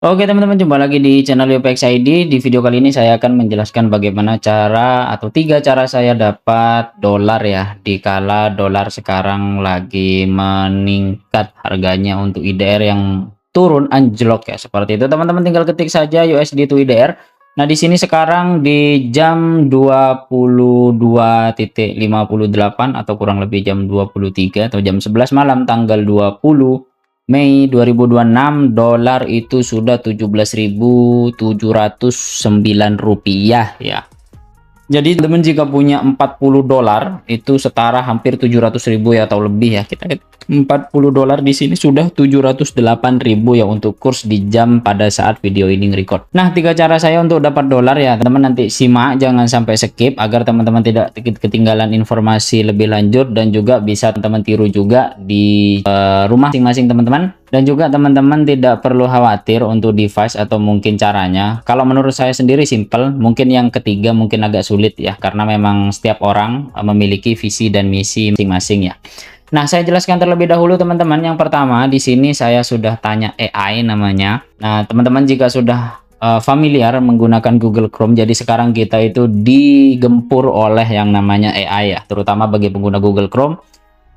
Oke teman-teman, jumpa lagi di channel UPX ID. Di video kali ini saya akan menjelaskan bagaimana cara atau 3 cara saya dapat dolar ya, dikala dolar sekarang lagi meningkat harganya untuk IDR yang turun anjlok ya, seperti itu. Teman-teman tinggal ketik saja USD to IDR. Nah, di sini sekarang di jam 22.58 atau kurang lebih jam 23 atau jam 11 malam tanggal 20 Mei 2026, dolar itu sudah 17.709 rupiah ya. Jadi teman-teman jika punya 40 dolar itu setara hampir 700.000 ya atau lebih ya. Kita lihat 40 dolar di sini sudah 708.000 ya untuk kurs di jam pada saat video ini nge-record. Nah, 3 cara saya untuk dapat dolar ya. Teman-teman nanti simak, jangan sampai skip agar teman-teman tidak ketinggalan informasi lebih lanjut dan juga bisa teman-teman tiru juga di rumah masing-masing teman-teman. Dan juga teman-teman tidak perlu khawatir untuk device atau mungkin caranya. Kalau menurut saya sendiri simple, mungkin yang ketiga mungkin agak sulit ya, karena memang setiap orang memiliki visi dan misi masing-masing ya. Nah, saya jelaskan terlebih dahulu teman-teman. Yang pertama, di sini saya sudah tanya AI namanya. Nah, teman-teman jika sudah familiar menggunakan Google Chrome, jadi sekarang kita itu digempur oleh yang namanya AI ya, terutama bagi pengguna Google Chrome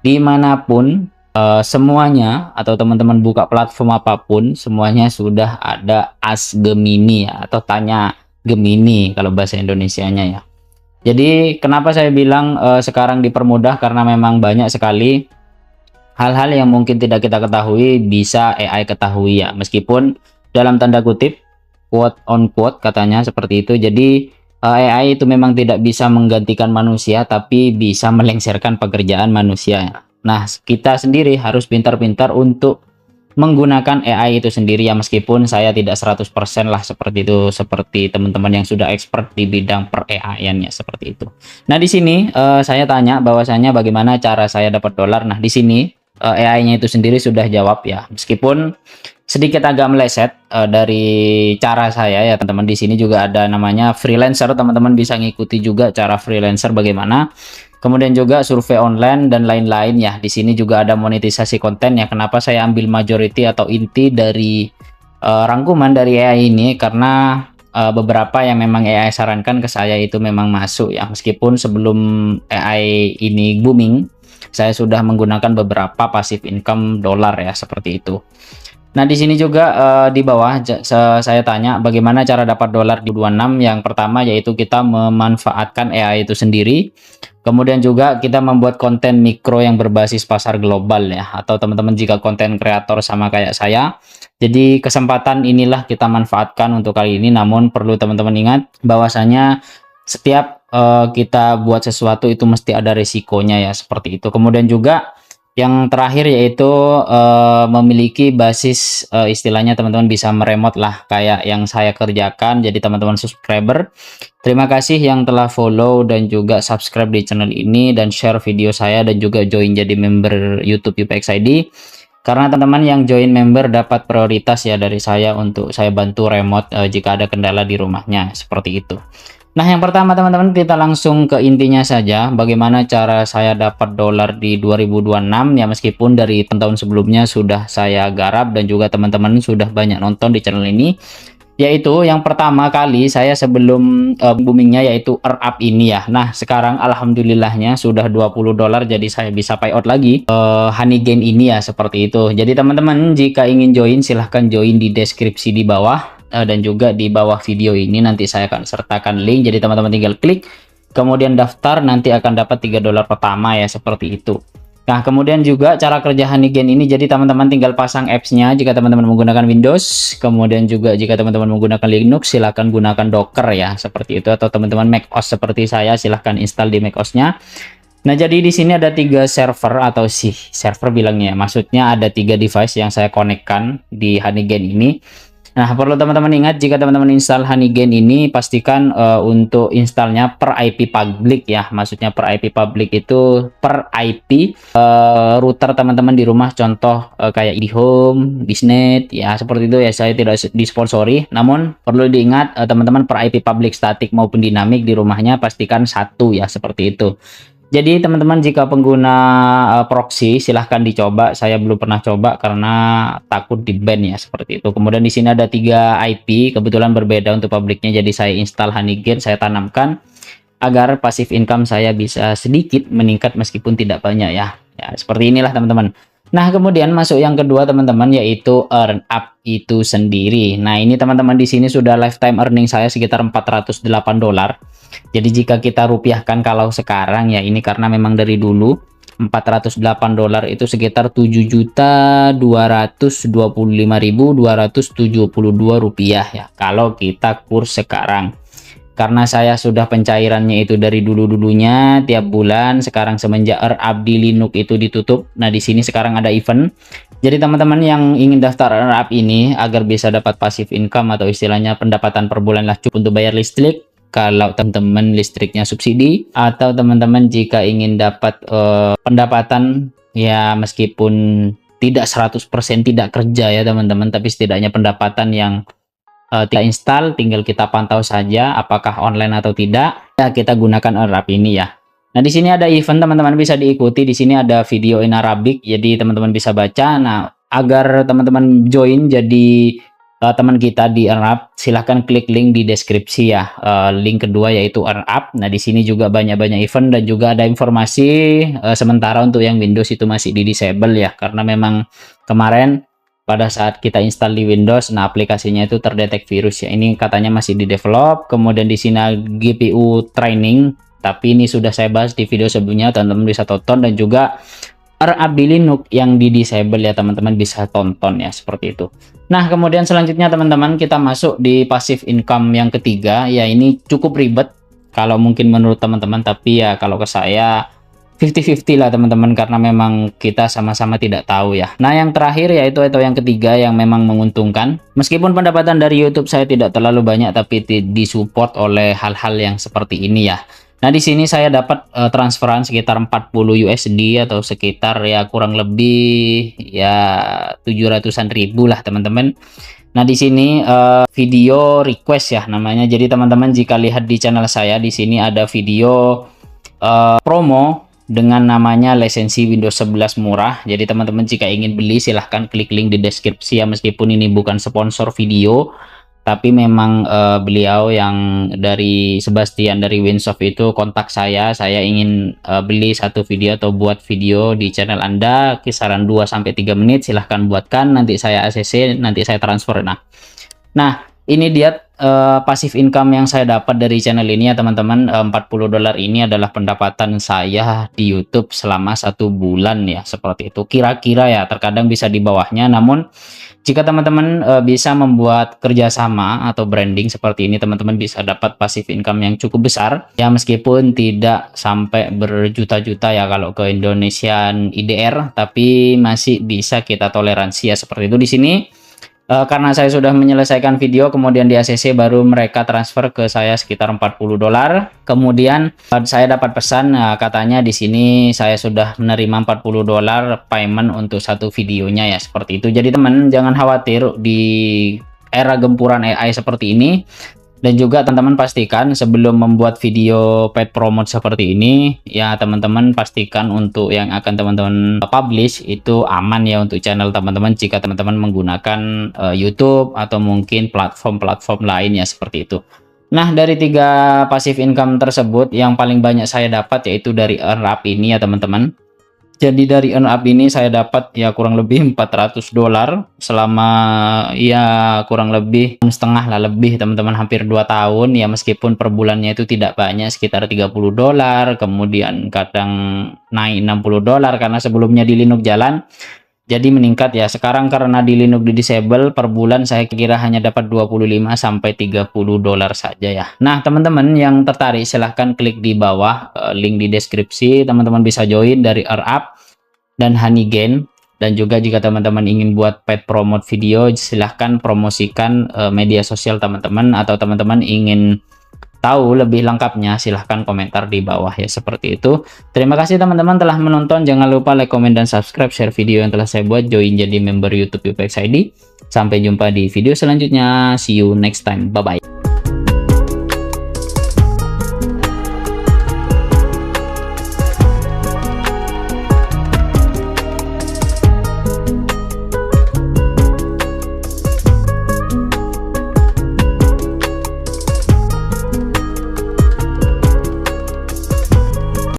dimanapun. Semuanya atau teman-teman buka platform apapun semuanya sudah ada Ask Gemini ya, atau tanya Gemini kalau bahasa Indonesianya ya. Jadi kenapa saya bilang sekarang dipermudah, karena memang banyak sekali hal-hal yang mungkin tidak kita ketahui bisa AI ketahui ya, meskipun dalam tanda kutip quote on quote katanya seperti itu. Jadi AI itu memang tidak bisa menggantikan manusia, tapi bisa melengsarkan pekerjaan manusia ya. Nah, kita sendiri harus pintar-pintar untuk menggunakan AI itu sendiri ya, meskipun saya tidak 100% lah seperti itu, seperti teman-teman yang sudah expert di bidang per AI-an ya, seperti itu. Nah, di sini saya tanya bahwasanya bagaimana cara saya dapat dolar. Nah, di sini AI-nya itu sendiri sudah jawab ya, meskipun sedikit agak meleset dari cara saya ya teman-teman. Di sini juga ada namanya freelancer, teman-teman bisa ngikuti juga cara freelancer bagaimana. Kemudian juga survei online dan lain-lain ya. Di sini juga ada monetisasi konten ya. Kenapa saya ambil majority atau inti dari rangkuman dari AI ini, karena beberapa yang memang AI sarankan ke saya itu memang masuk ya. Meskipun sebelum AI ini booming, saya sudah menggunakan beberapa passive income dolar ya, seperti itu. Nah, di sini juga di bawah saya tanya bagaimana cara dapat dolar di 26. Yang pertama yaitu kita memanfaatkan AI itu sendiri. Kemudian juga kita membuat konten mikro yang berbasis pasar global ya, atau teman-teman jika konten kreator sama kayak saya. Jadi kesempatan inilah kita manfaatkan untuk kali ini, namun perlu teman-teman ingat bahwasanya setiap kita buat sesuatu itu mesti ada resikonya ya, seperti itu. Kemudian juga yang terakhir yaitu memiliki basis, istilahnya teman-teman bisa meremote lah kayak yang saya kerjakan. Jadi teman-teman subscriber, terima kasih yang telah follow dan juga subscribe di channel ini dan share video saya dan juga join jadi member YouTube UPX ID. Karena teman-teman yang join member dapat prioritas ya dari saya untuk saya bantu remote jika ada kendala di rumahnya, seperti itu. Nah, yang pertama teman-teman kita langsung ke intinya saja, bagaimana cara saya dapat dolar di 2026 ya, meskipun dari tahun sebelumnya sudah saya garap dan juga teman-teman sudah banyak nonton di channel ini. Yaitu yang pertama kali saya sebelum boomingnya yaitu up ini ya. Nah, sekarang alhamdulillahnya sudah 20 dolar, jadi saya bisa payout lagi honey gain ini ya, seperti itu. Jadi teman-teman jika ingin join silahkan join di deskripsi di bawah. Dan juga di bawah video ini nanti saya akan sertakan link, jadi teman-teman tinggal klik kemudian daftar, nanti akan dapat 3 dolar pertama ya, seperti itu. Nah, kemudian juga cara kerja honey gain ini, jadi teman-teman tinggal pasang apps-nya jika teman-teman menggunakan Windows, kemudian juga jika teman-teman menggunakan Linux silahkan gunakan Docker ya, seperti itu, atau teman-teman macOS seperti saya silahkan install di macOS-nya. Nah, jadi di sini ada 3 server atau server bilangnya, maksudnya ada 3 device yang saya konekkan di honey gain ini. Nah, perlu teman-teman ingat jika teman-teman install honey gain ini pastikan untuk installnya per IP public ya. Maksudnya per IP public itu per IP router teman-teman di rumah, contoh kayak IndiHome, Bisnet ya, seperti itu ya. Saya tidak disponsori, namun perlu diingat teman-teman per IP public statik maupun dinamik di rumahnya pastikan 1 ya, seperti itu. Jadi teman-teman jika pengguna proxy silahkan dicoba. Saya belum pernah coba karena takut di-ban ya seperti itu. Kemudian di sini ada 3 IP, kebetulan berbeda untuk publiknya. Jadi saya install Honeygain, saya tanamkan agar passive income saya bisa sedikit meningkat meskipun tidak banyak ya. Ya, seperti inilah teman-teman. Nah, kemudian masuk yang kedua teman-teman, yaitu earn up itu sendiri. Nah, ini teman-teman di sini sudah lifetime earning saya sekitar $408. Jadi jika kita rupiahkan kalau sekarang ya, ini karena memang dari dulu $408 itu sekitar 7.225.272 rupiah ya kalau kita kurs sekarang. Karena saya sudah pencairannya itu dari dulu-dulunya tiap bulan, sekarang semenjak earn up di Linux itu ditutup. Nah, di sini sekarang ada event. Jadi teman-teman yang ingin daftar earn up ini agar bisa dapat passive income atau istilahnya pendapatan per bulan lah cukup untuk bayar listrik. Kalau teman-teman listriknya subsidi, atau teman-teman jika ingin dapat pendapatan ya meskipun tidak 100% tidak kerja ya teman-teman, tapi setidaknya pendapatan yang kita install, tinggal kita pantau saja apakah online atau tidak. Ya, kita gunakan earn up ini ya. Nah, di sini ada event teman-teman bisa diikuti. Di sini ada video in Arabic, jadi teman-teman bisa baca. Nah, agar teman-teman join jadi teman kita di earn up, silahkan klik link di deskripsi ya. Link kedua yaitu earn up. Nah, di sini juga banyak-banyak event dan juga ada informasi sementara untuk yang Windows itu masih di disable ya, karena memang kemarin pada saat kita install di Windows, nah aplikasinya itu terdetek virus ya. Ini katanya masih di develop. Kemudian di sini GPU training, tapi ini sudah saya bahas di video sebelumnya, teman-teman bisa tonton. Dan juga earn up di Linux yang di disable ya, teman-teman bisa tonton ya seperti itu. Nah, kemudian selanjutnya teman-teman kita masuk di passive income yang ketiga ya. Ini cukup ribet kalau mungkin menurut teman-teman, tapi ya kalau ke saya 50-50 lah teman-teman, karena memang kita sama-sama tidak tahu ya. Nah, yang terakhir yaitu yang ketiga yang memang menguntungkan. Meskipun pendapatan dari YouTube saya tidak terlalu banyak, tapi disupport oleh hal-hal yang seperti ini ya. Nah, di sini saya dapat transferan sekitar 40 USD atau sekitar ya kurang lebih ya 700-an ribu lah teman-teman. Nah, di sini video request ya namanya. Jadi teman-teman jika lihat di channel saya, di sini ada video promo dengan namanya lisensi Windows 11 murah. Jadi teman-teman jika ingin beli silahkan klik link di deskripsi ya, meskipun ini bukan sponsor video, tapi memang beliau yang dari Sebastian dari Winsoft itu kontak saya ingin beli satu video atau buat video di channel Anda kisaran 2-3 menit, silahkan buatkan, nanti saya ACC, nanti saya transfer. Nah ini dia passive income yang saya dapat dari channel ini ya teman-teman. $40 ini adalah pendapatan saya di YouTube selama 1 bulan ya, seperti itu kira-kira ya, terkadang bisa di bawahnya. Namun jika teman-teman bisa membuat kerjasama atau branding seperti ini, teman-teman bisa dapat passive income yang cukup besar ya, meskipun tidak sampai berjuta-juta ya kalau ke Indonesian IDR, tapi masih bisa kita toleransi ya seperti itu. Di sini karena saya sudah menyelesaikan video kemudian di ACC, baru mereka transfer ke saya sekitar $40. Kemudian saya dapat pesan katanya di sini saya sudah menerima $40 payment untuk satu videonya ya, seperti itu. Jadi teman jangan khawatir di era gempuran AI seperti ini. Dan juga teman-teman pastikan sebelum membuat video paid promote seperti ini ya, teman-teman pastikan untuk yang akan teman-teman publish itu aman ya untuk channel teman-teman, jika teman-teman menggunakan YouTube atau mungkin platform-platform lain ya, seperti itu. Nah, dari 3 passive income tersebut yang paling banyak saya dapat yaitu dari earn up ini ya teman-teman. Jadi dari earn up ini saya dapat ya kurang lebih $400 selama ya kurang lebih setengah lah, lebih teman-teman, hampir 2 tahun ya, meskipun per bulannya itu tidak banyak, sekitar $30, kemudian kadang naik $60 karena sebelumnya di Linux jalan. Jadi meningkat ya. Sekarang karena di Linux di disable, per bulan saya kira hanya dapat $25-30 saja ya. Nah, teman-teman yang tertarik silahkan klik di bawah link di deskripsi. Teman-teman bisa join dari earn up dan Honeygain. Dan juga jika teman-teman ingin buat paid promote video, silahkan promosikan media sosial teman-teman, atau teman-teman ingin tahu lebih lengkapnya silahkan komentar di bawah ya, seperti itu. Terima kasih teman-teman telah menonton. Jangan lupa like, komen, dan subscribe, share video yang telah saya buat, join jadi member YouTube UPX ID. Sampai jumpa di video selanjutnya. See you next time. Bye bye.